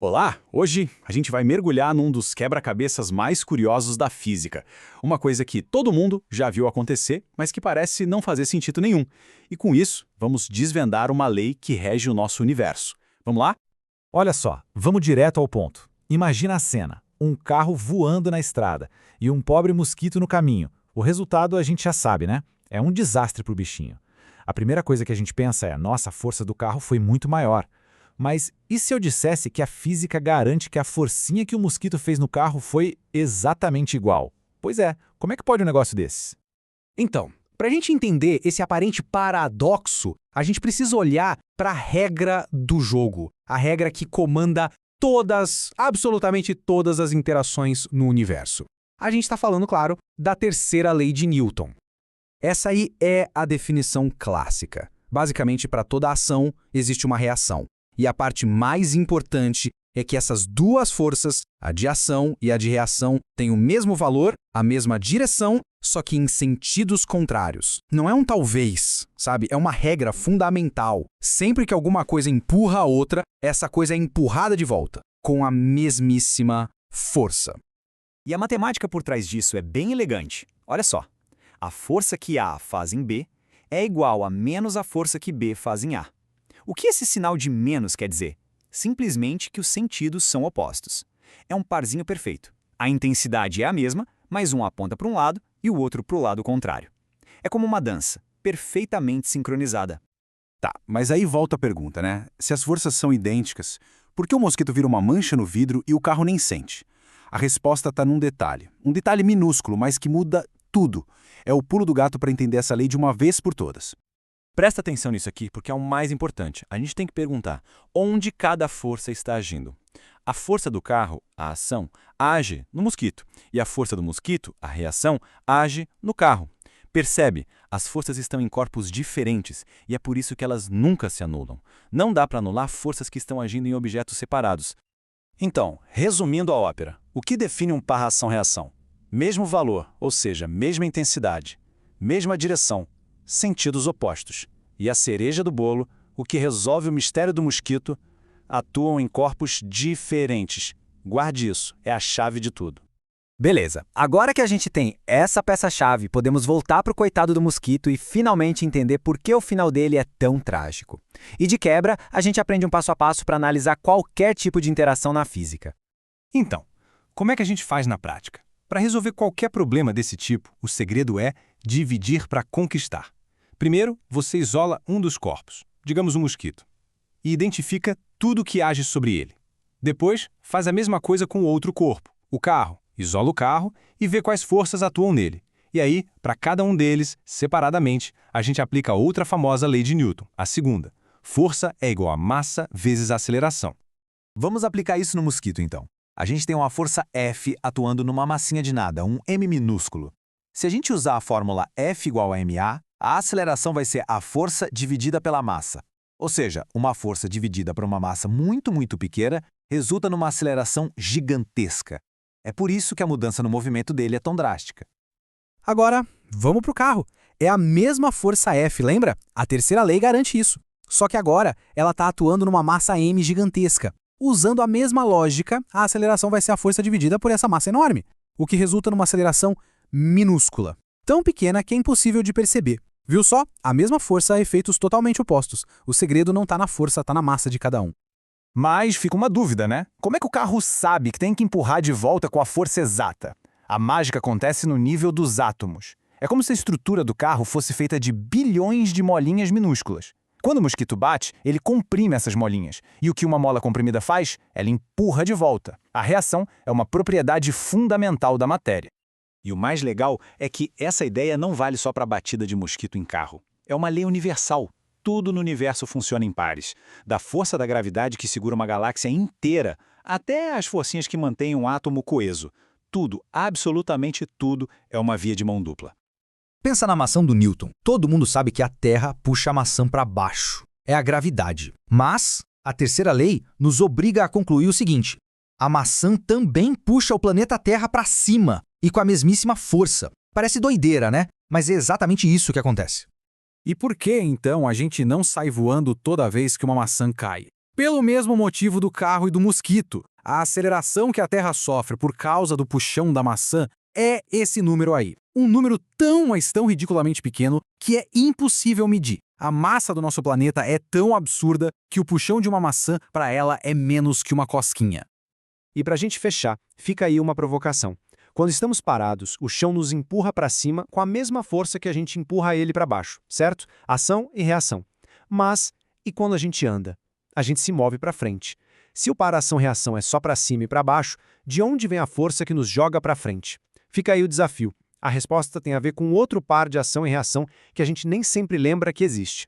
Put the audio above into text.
Olá! Hoje a gente vai mergulhar num dos quebra-cabeças mais curiosos da física. Uma coisa que todo mundo já viu acontecer, mas que parece não fazer sentido nenhum. E com isso, vamos desvendar uma lei que rege o nosso universo. Vamos lá? Olha só, vamos direto ao ponto. Imagina a cena: um carro voando na estrada e um pobre mosquito no caminho. O resultado a gente já sabe, né? É um desastre para o bichinho. A primeira coisa que a gente pensa é: nossa, a força do carro foi muito maior. Mas e se eu dissesse que a física garante que a forcinha que o mosquito fez no carro foi exatamente igual? Pois é, como é que pode um negócio desses? Então, para a gente entender esse aparente paradoxo, a gente precisa olhar para a regra do jogo, a regra que comanda todas, absolutamente todas as interações no universo. A gente está falando, claro, da terceira lei de Newton. Essa aí é a definição clássica. Basicamente, para toda ação existe uma reação. E a parte mais importante é que essas duas forças, a de ação e a de reação, têm o mesmo valor, a mesma direção, só que em sentidos contrários. Não é um talvez, sabe? É uma regra fundamental. Sempre que alguma coisa empurra a outra, essa coisa é empurrada de volta, com a mesmíssima força. E a matemática por trás disso é bem elegante. Olha só, a força que A faz em B é igual a menos a força que B faz em A. O que esse sinal de menos quer dizer? Simplesmente que os sentidos são opostos. É um parzinho perfeito. A intensidade é a mesma, mas um aponta para um lado e o outro para o lado contrário. É como uma dança, perfeitamente sincronizada. Tá, mas aí volta a pergunta, né? Se as forças são idênticas, por que o mosquito vira uma mancha no vidro e o carro nem sente? A resposta está num detalhe. Um detalhe minúsculo, mas que muda tudo. É o pulo do gato para entender essa lei de uma vez por todas. Presta atenção nisso aqui, porque é o mais importante. A gente tem que perguntar onde cada força está agindo. A força do carro, a ação, age no mosquito. E a força do mosquito, a reação, age no carro. Percebe? As forças estão em corpos diferentes e é por isso que elas nunca se anulam. Não dá para anular forças que estão agindo em objetos separados. Então, resumindo a ópera, o que define um par ação-reação? Mesmo valor, ou seja, mesma intensidade, mesma direção, sentidos opostos. E a cereja do bolo, o que resolve o mistério do mosquito, atuam em corpos diferentes. Guarde isso, é a chave de tudo. Beleza, agora que a gente tem essa peça-chave, podemos voltar para o coitado do mosquito e finalmente entender por que o final dele é tão trágico. E de quebra, a gente aprende um passo a passo para analisar qualquer tipo de interação na física. Então, como é que a gente faz na prática? Para resolver qualquer problema desse tipo, o segredo é dividir para conquistar. Primeiro, você isola um dos corpos, digamos um mosquito, e identifica tudo que age sobre ele. Depois, faz a mesma coisa com o outro corpo, o carro. Isola o carro e vê quais forças atuam nele. E aí, para cada um deles, separadamente, a gente aplica a outra famosa lei de Newton, a segunda. Força é igual a massa vezes aceleração. Vamos aplicar isso no mosquito, então. A gente tem uma força F atuando numa massinha de nada, um m minúsculo. Se a gente usar a fórmula F igual a ma, a aceleração vai ser a força dividida pela massa. Ou seja, uma força dividida por uma massa muito, muito pequena resulta numa aceleração gigantesca. É por isso que a mudança no movimento dele é tão drástica. Agora, vamos para o carro. É a mesma força F, lembra? A terceira lei garante isso. Só que agora ela está atuando numa massa m gigantesca. Usando a mesma lógica, a aceleração vai ser a força dividida por essa massa enorme, o que resulta numa aceleração minúscula, tão pequena que é impossível de perceber. Viu só? A mesma força a efeitos totalmente opostos. O segredo não está na força, está na massa de cada um. Mas fica uma dúvida, né? Como é que o carro sabe que tem que empurrar de volta com a força exata? A mágica acontece no nível dos átomos. É como se a estrutura do carro fosse feita de bilhões de molinhas minúsculas. Quando o mosquito bate, ele comprime essas molinhas. E o que uma mola comprimida faz? Ela empurra de volta. A reação é uma propriedade fundamental da matéria. E o mais legal é que essa ideia não vale só para a batida de mosquito em carro. É uma lei universal. Tudo no universo funciona em pares. Da força da gravidade que segura uma galáxia inteira, até as forcinhas que mantêm um átomo coeso. Tudo, absolutamente tudo, é uma via de mão dupla. Pensa na maçã do Newton. Todo mundo sabe que a Terra puxa a maçã para baixo. É a gravidade. Mas a terceira lei nos obriga a concluir o seguinte: a maçã também puxa o planeta Terra para cima e com a mesmíssima força. Parece doideira, né? Mas é exatamente isso que acontece. E por que, então, a gente não sai voando toda vez que uma maçã cai? Pelo mesmo motivo do carro e do mosquito, a aceleração que a Terra sofre por causa do puxão da maçã é esse número aí. Um número tão, mas tão ridiculamente pequeno que é impossível medir. A massa do nosso planeta é tão absurda que o puxão de uma maçã, para ela, é menos que uma cosquinha. E para a gente fechar, fica aí uma provocação. Quando estamos parados, o chão nos empurra para cima com a mesma força que a gente empurra ele para baixo, certo? Ação e reação. Mas, e quando a gente anda? A gente se move para frente. Se o para-ação-reação é só para cima e para baixo, de onde vem a força que nos joga para frente? Fica aí o desafio. A resposta tem a ver com outro par de ação e reação que a gente nem sempre lembra que existe.